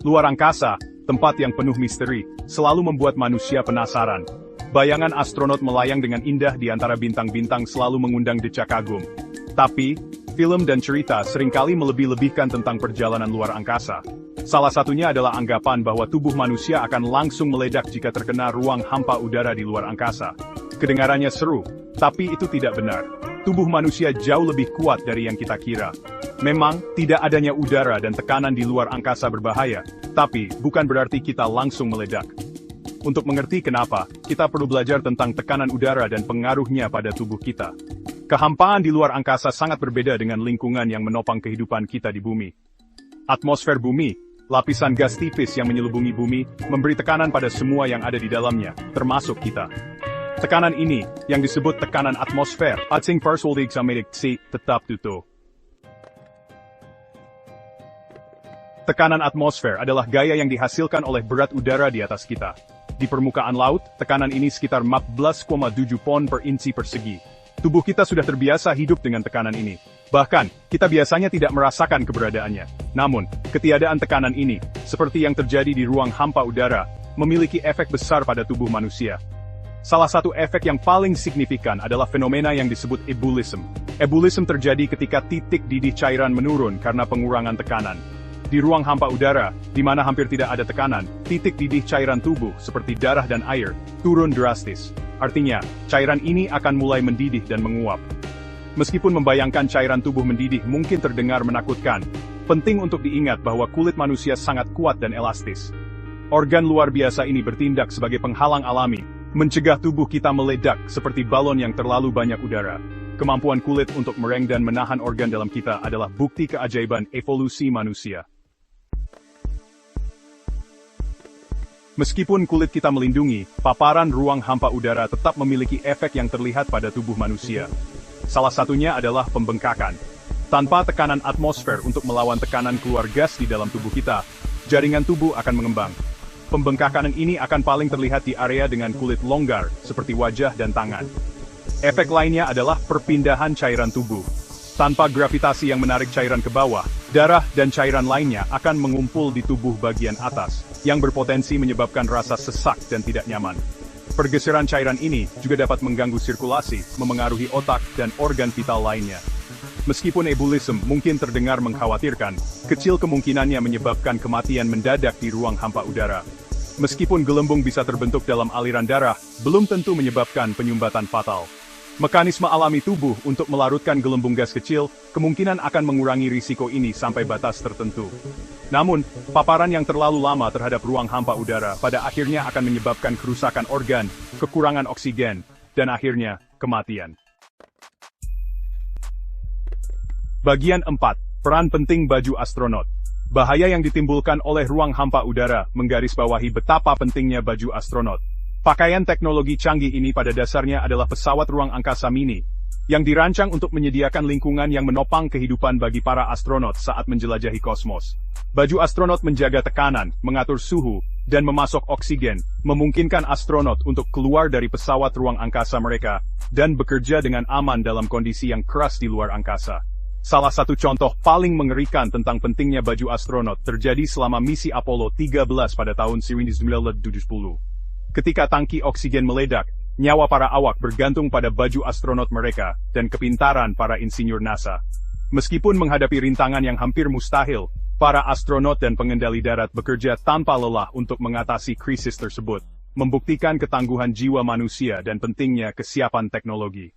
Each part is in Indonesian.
Luar angkasa, tempat yang penuh misteri, selalu membuat manusia penasaran. Bayangan astronot melayang dengan indah di antara bintang-bintang selalu mengundang decak kagum. Tapi, film dan cerita seringkali melebih-lebihkan tentang perjalanan luar angkasa. Salah satunya adalah anggapan bahwa tubuh manusia akan langsung meledak jika terkena ruang hampa udara di luar angkasa. Kedengarannya seru, tapi itu tidak benar. Tubuh manusia jauh lebih kuat dari yang kita kira. Memang, tidak adanya udara dan tekanan di luar angkasa berbahaya, tapi bukan berarti kita langsung meledak. Untuk mengerti kenapa, kita perlu belajar tentang tekanan udara dan pengaruhnya pada tubuh kita. Kehampaan di luar angkasa sangat berbeda dengan lingkungan yang menopang kehidupan kita di bumi. Atmosfer bumi, lapisan gas tipis yang menyelubungi bumi, memberi tekanan pada semua yang ada di dalamnya, termasuk kita. Tekanan ini, yang disebut tekanan atmosfer, atsing perswoldig samedik si, tetap tutup. Tekanan atmosfer adalah gaya yang dihasilkan oleh berat udara di atas kita. Di permukaan laut, tekanan ini sekitar 14,7 pon per inci persegi. Tubuh kita sudah terbiasa hidup dengan tekanan ini. Bahkan, kita biasanya tidak merasakan keberadaannya. Namun, ketiadaan tekanan ini, seperti yang terjadi di ruang hampa udara, memiliki efek besar pada tubuh manusia. Salah satu efek yang paling signifikan adalah fenomena yang disebut ebullition. Ebullition terjadi ketika titik didih cairan menurun karena pengurangan tekanan. Di ruang hampa udara, di mana hampir tidak ada tekanan, titik didih cairan tubuh, seperti darah dan air, turun drastis. Artinya, cairan ini akan mulai mendidih dan menguap. Meskipun membayangkan cairan tubuh mendidih mungkin terdengar menakutkan, penting untuk diingat bahwa kulit manusia sangat kuat dan elastis. Organ luar biasa ini bertindak sebagai penghalang alami, mencegah tubuh kita meledak seperti balon yang terlalu banyak udara. Kemampuan kulit untuk mereng dan menahan organ dalam kita adalah bukti keajaiban evolusi manusia. Meskipun kulit kita melindungi, paparan ruang hampa udara tetap memiliki efek yang terlihat pada tubuh manusia. Salah satunya adalah pembengkakan. Tanpa tekanan atmosfer untuk melawan tekanan keluar gas di dalam tubuh kita, jaringan tubuh akan mengembang. Pembengkakan ini akan paling terlihat di area dengan kulit longgar, seperti wajah dan tangan. Efek lainnya adalah perpindahan cairan tubuh. Tanpa gravitasi yang menarik cairan ke bawah, darah dan cairan lainnya akan mengumpul di tubuh bagian atas, yang berpotensi menyebabkan rasa sesak dan tidak nyaman. Pergeseran cairan ini juga dapat mengganggu sirkulasi, memengaruhi otak dan organ vital lainnya. Meskipun ebullition mungkin terdengar mengkhawatirkan, kecil kemungkinannya menyebabkan kematian mendadak di ruang hampa udara. Meskipun gelembung bisa terbentuk dalam aliran darah, belum tentu menyebabkan penyumbatan fatal. Mekanisme alami tubuh untuk melarutkan gelembung gas kecil, kemungkinan akan mengurangi risiko ini sampai batas tertentu. Namun, paparan yang terlalu lama terhadap ruang hampa udara pada akhirnya akan menyebabkan kerusakan organ, kekurangan oksigen, dan akhirnya, kematian. Bagian 4. Peran penting baju astronot. Bahaya yang ditimbulkan oleh ruang hampa udara menggarisbawahi betapa pentingnya baju astronot. Pakaian teknologi canggih ini pada dasarnya adalah pesawat ruang angkasa mini, yang dirancang untuk menyediakan lingkungan yang menopang kehidupan bagi para astronot saat menjelajahi kosmos. Baju astronot menjaga tekanan, mengatur suhu, dan memasok oksigen, memungkinkan astronot untuk keluar dari pesawat ruang angkasa mereka, dan bekerja dengan aman dalam kondisi yang keras di luar angkasa. Salah satu contoh paling mengerikan tentang pentingnya baju astronot terjadi selama misi Apollo 13 pada tahun 1970. Ketika tangki oksigen meledak, nyawa para awak bergantung pada baju astronot mereka, dan kepintaran para insinyur NASA. Meskipun menghadapi rintangan yang hampir mustahil, para astronot dan pengendali darat bekerja tanpa lelah untuk mengatasi krisis tersebut, membuktikan ketangguhan jiwa manusia dan pentingnya kesiapan teknologi.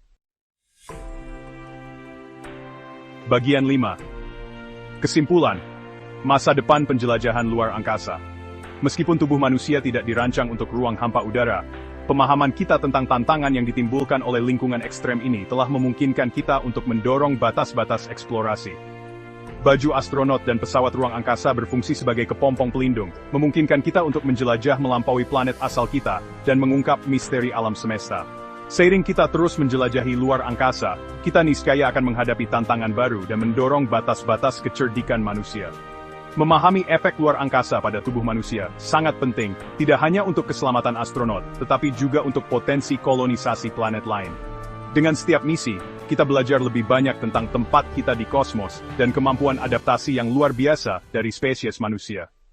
Bagian 5. Kesimpulan. Masa depan penjelajahan luar angkasa. Meskipun tubuh manusia tidak dirancang untuk ruang hampa udara, pemahaman kita tentang tantangan yang ditimbulkan oleh lingkungan ekstrem ini telah memungkinkan kita untuk mendorong batas-batas eksplorasi. Baju astronot dan pesawat ruang angkasa berfungsi sebagai kepompong pelindung, memungkinkan kita untuk menjelajah melampaui planet asal kita, dan mengungkap misteri alam semesta. Seiring kita terus menjelajahi luar angkasa, kita niscaya akan menghadapi tantangan baru dan mendorong batas-batas kecerdikan manusia. Memahami efek luar angkasa pada tubuh manusia sangat penting, tidak hanya untuk keselamatan astronot, tetapi juga untuk potensi kolonisasi planet lain. Dengan setiap misi, kita belajar lebih banyak tentang tempat kita di kosmos, dan kemampuan adaptasi yang luar biasa dari spesies manusia.